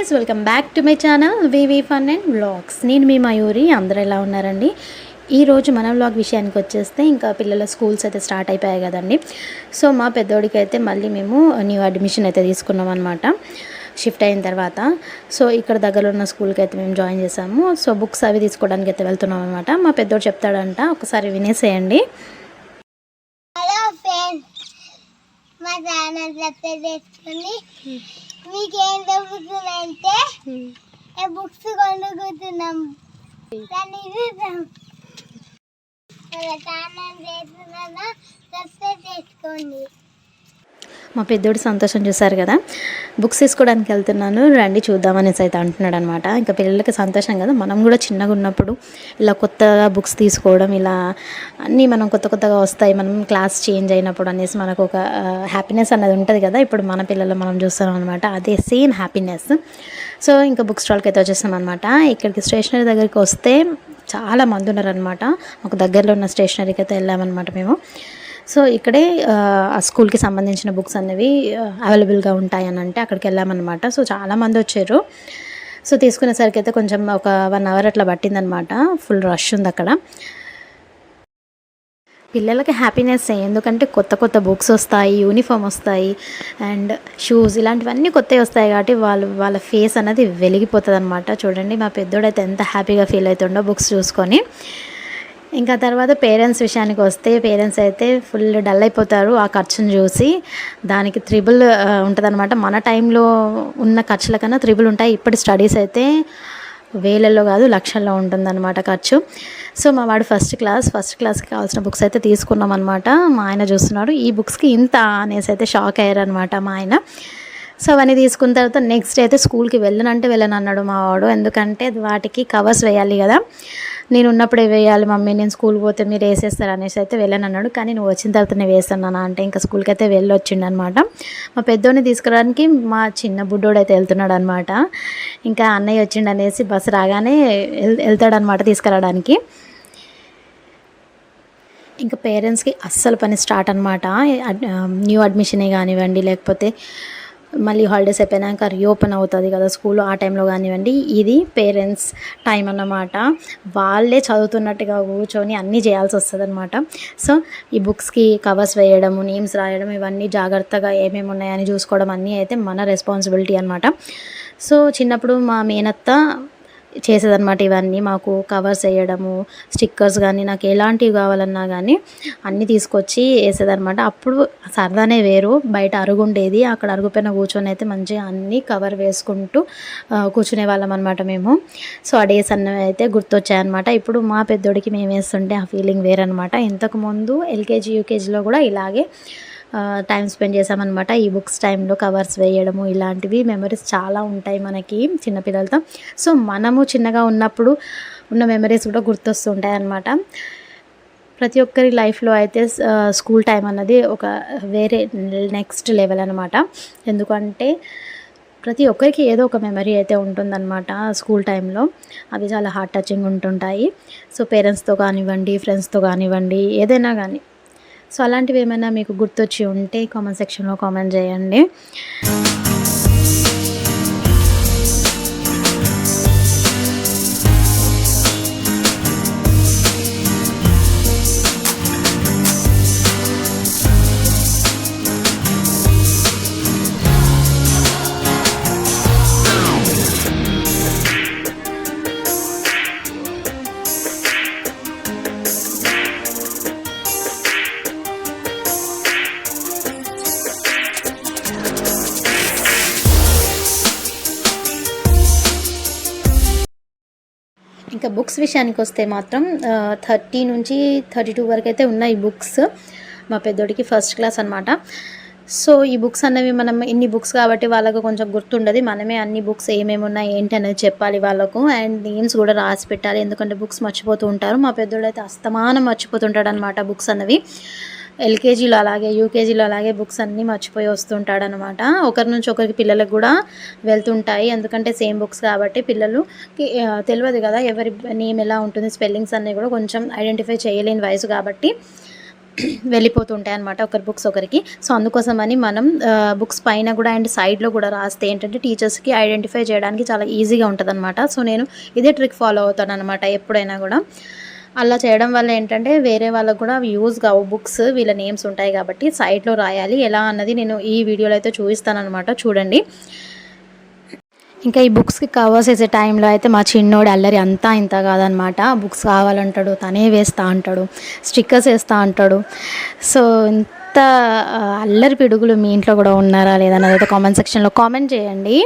Guys, welcome back to my channel VV fun and vlogs. నేను మీ మయూరి. అందరూ ఎలా ఉన్నారండి? ఈరోజు మన వ్లాగ్ విషయానికి వచ్చేస్తే ఇంకా పిల్లల స్కూల్స్ అయితే స్టార్ట్ అయిపోయాయి కదండి. సో మా పెద్దోడికి అయితే మళ్ళీ మేము న్యూ అడ్మిషన్ అయితే తీసుకున్నాం అనమాట షిఫ్ట్ అయిన తర్వాత. సో ఇక్కడ దగ్గరలో ఉన్న స్కూల్కి అయితే మేము జాయిన్ చేసాము. సో బుక్స్ అవి తీసుకోవడానికి అయితే వెళ్తున్నాం అనమాట. మా పెద్దోడు చెప్తాడంట, ఒకసారి వినేసేయండి. మా ఛానల్ సబ్స్క్రైబ్ చేసుకుని మీకేం దొరుకుతుందంటే బుక్స్ కొనుక్కుంటున్నాం. దాన్ని ఛానల్ చేస్తున్నా సబ్స్క్రైబ్ చేసుకోండి. మా పెద్దోడు సంతోషం చూసారు కదా. బుక్స్ తీసుకోవడానికి వెళ్తున్నాను, రండి చూద్దామనేసి అయితే అంటున్నాడు అనమాట. ఇంకా పిల్లలకి సంతోషం కదా. మనం కూడా చిన్నగా ఉన్నప్పుడు ఇలా కొత్తగా బుక్స్ తీసుకోవడం, ఇలా అన్నీ మనం కొత్తగా వస్తాయి, మనం క్లాస్ చేంజ్ అయినప్పుడు అనేసి మనకు ఒక హ్యాపీనెస్ అనేది ఉంటుంది కదా. ఇప్పుడు మన పిల్లలు మనం చూస్తున్నాం అనమాట, అదే సేమ్ హ్యాపీనెస్. సో ఇంకా బుక్ స్టాల్కి అయితే వచ్చేసాం అనమాట. ఇక్కడికి స్టేషనరీ దగ్గరికి వస్తే చాలా మంది ఉన్నారనమాట. మాకు దగ్గరలో ఉన్న స్టేషనరీకి అయితే వెళ్ళామన్నమాట మేము. సో ఇక్కడే ఆ స్కూల్కి సంబంధించిన బుక్స్ అనేవి అవైలబుల్గా ఉంటాయని అంటే అక్కడికి వెళ్ళామన్నమాట. సో చాలామంది వచ్చారు. సో తీసుకునేసరికి అయితే కొంచెం ఒక 1 అవర్ అట్లా పట్టిందనమాట. ఫుల్ రష్ ఉంది అక్కడ. పిల్లలకి హ్యాపీనెస్, ఎందుకంటే కొత్త బుక్స్ వస్తాయి, యూనిఫామ్ వస్తాయి, అండ్ షూస్ ఇలాంటివన్నీ కొత్తవి వస్తాయి కాబట్టి వాళ్ళ ఫేస్ అనేది వెలిగిపోతుంది అనమాట. చూడండి మా పెద్దోడైతే ఎంత హ్యాపీగా ఫీల్ అవుతుండో బుక్స్ చూసుకొని. ఇంకా తర్వాత పేరెంట్స్ విషయానికి వస్తే పేరెంట్స్ అయితే ఫుల్ డల్ అయిపోతారు ఆ ఖర్చును చూసి. దానికి త్రిబుల్ ఉంటుందన్నమాట. మన టైంలో ఉన్న ఖర్చుల కన్నా త్రిబుల్ ఉంటాయి. ఇప్పటి స్టడీస్ అయితే వేలల్లో కాదు లక్షల్లో ఉంటుందన్నమాట ఖర్చు. సో మా వాడు ఫస్ట్ క్లాస్కి కావాల్సిన బుక్స్ అయితే తీసుకున్నాం అనమాట. మా ఆయన చూస్తున్నాడు, ఈ బుక్స్కి ఇంత అనేసి అయితే షాక్ అయ్యారనమాట మా ఆయన. సో అవన్నీ తీసుకున్న తర్వాత నెక్స్ట్ అయితే స్కూల్కి వెళ్ళను అన్నాడు మా వాడు. ఎందుకంటే వాటికి కవర్స్ వేయాలి కదా, నేను ఉన్నప్పుడే వేయాలి మమ్మీ, నేను స్కూల్కి పోతే మీరు వేసేస్తారు అనేసి అయితే వెళ్ళను అన్నాడు. కానీ నువ్వు వచ్చిన తర్వాత నేను వేస్తాను అంటే ఇంకా స్కూల్కి అయితే వెళ్ళొచ్చిండు అనమాట. మా పెద్దోడిని తీసుకురావడానికి మా చిన్న బుడ్డోడు అయితే వెళ్తున్నాడు అనమాట. ఇంకా అన్నయ్య వచ్చిండు అనేసి బస్సు రాగానే వెళ్తాడనమాట తీసుకురావడానికి. ఇంకా పేరెంట్స్కి అస్సలు పని స్టార్ట్ అనమాట. న్యూ అడ్మిషనే కానివ్వండి, లేకపోతే మళ్ళీ హాలిడేస్ అయిపోయినాక రీఓపెన్ అవుతుంది కదా స్కూల్, ఆ టైంలో కానివ్వండి, ఇది పేరెంట్స్ టైం అన్నమాట. వాళ్ళే చదువుతున్నట్టుగా కూర్చొని అన్నీ చేయాల్సి వస్తుంది అనమాట. సో ఈ బుక్స్కి కవర్స్ వేయడము, నేమ్స్ రాయడం, ఇవన్నీ జాగ్రత్తగా ఏమేమి ఉన్నాయని చూసుకోవడం అన్నీ అయితే మన రెస్పాన్సిబిలిటీ అనమాట. సో చిన్నప్పుడు మా మేనత్త చేసేదన్నమాట ఇవన్నీ. మాకు కవర్స్ వేయడము, స్టిక్కర్స్ కానీ, నాకు ఎలాంటివి కావాలన్నా కానీ అన్నీ తీసుకొచ్చి వేసేదన్నమాట. అప్పుడు సరదానే వేరు. బయట అరుగుండేది, అక్కడ అరుగుపైన కూర్చొని అయితే మంచిగా అన్నీ కవర్ వేసుకుంటూ కూర్చునే వాళ్ళం అనమాట మేము. సో ఆ డేస్ అన్నవి అయితే గుర్తొచ్చాయన్నమాట. ఇప్పుడు మా పెద్దోడికి మేము వేస్తుంటే ఆ ఫీలింగ్ వేరనమాట. ఇంతకుముందు ఎల్కేజీ యూకేజీలో కూడా ఇలాగే టైం స్పెండ్ చేసామన్నమాట. ఈ బుక్స్ టైంలో కవర్స్ వేయడము, ఇలాంటివి మెమరీస్ చాలా ఉంటాయి మనకి చిన్నపిల్లలతో. సో మనము చిన్నగా ఉన్నప్పుడు ఉన్న మెమరీస్ కూడా గుర్తొస్తుంటాయి అన్నమాట. ప్రతి ఒక్కరి లైఫ్లో అయితే స్కూల్ టైం అన్నది ఒక వేరే నెక్స్ట్ లెవెల్ అనమాట. ఎందుకంటే ప్రతి ఒక్కరికి ఏదో ఒక మెమరీ అయితే ఉంటుందన్నమాట స్కూల్ టైంలో. అవి చాలా హార్ట్ టచింగ్ ఉంటుంటాయి. సో పేరెంట్స్తో కానివ్వండి, ఫ్రెండ్స్తో కానివ్వండి, ఏదైనా కానీ. సో అలాంటివి ఏమైనా మీకు గుర్తొచ్చి ఉంటే కామెంట్ సెక్షన్లో కామెంట్ చేయండి. ఇంకా బుక్స్ విషయానికి వస్తే మాత్రం 30 నుంచి 32 వరకు అయితే ఉన్నాయి బుక్స్. మా పెద్దోడికి ఫస్ట్ క్లాస్ అనమాట. సో ఈ బుక్స్ అన్నవి మనం ఇన్ని బుక్స్ కాబట్టి వాళ్ళకు కొంచెం గుర్తుండదు. మనమే అన్ని బుక్స్ ఏమేమి ఉన్నాయి ఏంటి అనేది చెప్పాలి వాళ్ళకు, అండ్ నేమ్స్ కూడా రాసి పెట్టాలి. ఎందుకంటే బుక్స్ మర్చిపోతూ ఉంటారు. మా పెద్దోడు అయితే అస్తమానం మర్చిపోతుంటాడు అనమాట బుక్స్ అన్నవి. ఎల్కేజీలో అలాగే, యూకేజీలో అలాగే బుక్స్ అన్నీ మర్చిపోయి వస్తుంటాడు అనమాట. ఒకరి నుంచి ఒకరికి పిల్లలకు కూడా వెళ్తుంటాయి. ఎందుకంటే సేమ్ బుక్స్ కాబట్టి పిల్లలకి తెలియదు కదా ఎవరి నేమ్ ఎలా ఉంటుంది, స్పెల్లింగ్స్ అన్నీ కూడా కొంచెం ఐడెంటిఫై చేయలేని వయసు కాబట్టి వెళ్ళిపోతుంటాయి అనమాట ఒకరి బుక్స్ ఒకరికి. సో అందుకోసమని మనం బుక్స్ పైన కూడా అండ్ సైడ్లో కూడా రాస్తే ఏంటంటే టీచర్స్కి ఐడెంటిఫై చేయడానికి చాలా ఈజీగా ఉంటుంది అనమాట. సో నేను ఇదే ట్రిక్ ఫాలో అవుతాను అనమాట ఎప్పుడైనా కూడా. అలా చేయడం వల్ల ఏంటంటే వేరే వాళ్ళకు కూడా యూజ్ కావు, బుక్స్ వీళ్ళ నేమ్స్ ఉంటాయి కాబట్టి సైడ్లో రాయాలి. ఎలా అన్నది నేను ఈ వీడియోలో అయితే చూపిస్తాను అనమాట, చూడండి. ఇంకా ఈ బుక్స్కి కవర్స్ వేసే టైంలో అయితే మా చిన్నోడు అల్లరి అంతా ఇంత కాదనమాట. బుక్స్ కావాలంటాడు, తనే వేస్తూ అంటాడు, స్టిక్కర్స్ వేస్తూ అంటాడు. సో ఇంత అల్లరి పిడుగులు మీ ఇంట్లో కూడా ఉన్నారా లేదన్నది అయితే కామెంట్ సెక్షన్లో కామెంట్ చేయండి.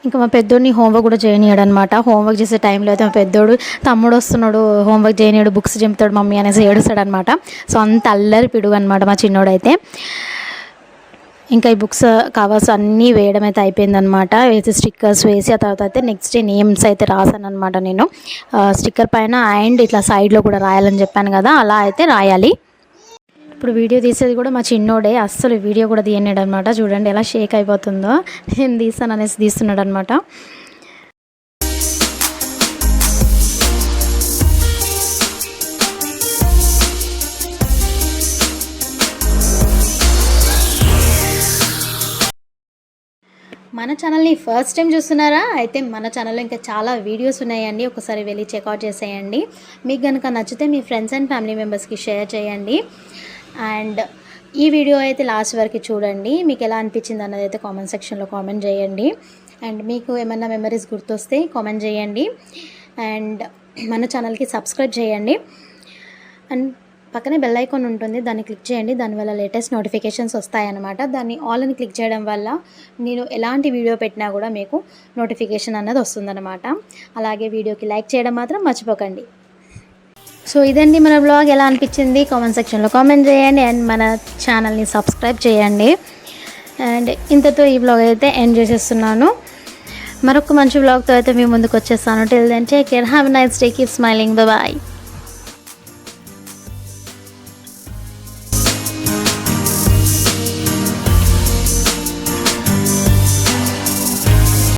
ఇంకా మా పెద్దోడిని హోంవర్క్ కూడా చేయనీయడు అనమాట. హోంవర్క్ చేసే టైంలో అయితే మా పెద్దోడు తమ్ముడు వస్తున్నాడు, హోంవర్క్ చేయనీయడు, బుక్స్ చింపుతాడు మమ్మీ అనేసి ఏడుస్తాడు అనమాట. సో అంత అల్లరి పిడుగు అనమాట మా చిన్నోడైతే. ఇంకా ఈ బుక్స్ కవర్స్ అన్నీ వేయడం అయితే అయిపోయిందనమాట. వేసి స్టిక్కర్స్ వేసి ఆ తర్వాత అయితే నెక్స్ట్ డే నేమ్స్ అయితే రాశాను అనమాట. నేను స్టిక్కర్ పైన అండ్ ఇట్లా సైడ్లో కూడా రాయాలని చెప్పాను కదా, అలా అయితే రాయాలి. ఇప్పుడు వీడియో తీసేది కూడా మా చిన్నోడే, అస్సలు వీడియో కూడా తీయనాడు అనమాట. చూడండి ఎలా షేక్ అయిపోతుందో, నేను తీస్తాను అనేసి తీస్తున్నాడు అనమాట. మన ఛానల్ని ఫస్ట్ టైం చూస్తున్నారా? అయితే మన ఛానల్లో ఇంకా చాలా వీడియోస్ ఉన్నాయండి, ఒకసారి వెళ్ళి చెక్అవుట్ చేసేయండి. మీకు కనుక నచ్చితే మీ ఫ్రెండ్స్ అండ్ ఫ్యామిలీ మెంబర్స్కి షేర్ చేయండి. అండ్ ఈ వీడియో అయితే లాస్ట్ వరకు చూడండి. మీకు ఎలా అనిపించింది అన్నది అయితే కామెంట్ సెక్షన్లో కామెంట్ చేయండి. అండ్ మీకు ఏమన్నా మెమరీస్ గుర్తొస్తే కామెంట్ చేయండి. అండ్ మన ఛానల్కి సబ్స్క్రైబ్ చేయండి. అండ్ పక్కనే బెల్ ఐకాన్ ఉంటుంది, దాన్ని క్లిక్ చేయండి. దానివల్ల లేటెస్ట్ నోటిఫికేషన్స్ వస్తాయన్నమాట. దాన్ని ఆల్ అని క్లిక్ చేయడం వల్ల నేను ఎలాంటి వీడియో పెట్టినా కూడా మీకు నోటిఫికేషన్ అన్నది వస్తుందన్నమాట. అలాగే వీడియోకి లైక్ చేయడం మాత్రం మర్చిపోకండి. సో ఇదండి మన బ్లాగ్. ఎలా అనిపించింది కామెంట్ సెక్షన్లో కామెంట్ చేయండి. అండ్ మన ఛానల్ని సబ్స్క్రైబ్ చేయండి. అండ్ ఇంతతో ఈ బ్లాగ్ అయితే ఎండ్ చేసేస్తున్నాను. మరొక మంచి బ్లాగ్తో అయితే మీ ముందుకు వచ్చేస్తాను. Till then take care, have a nice day, keep smiling, bye bye.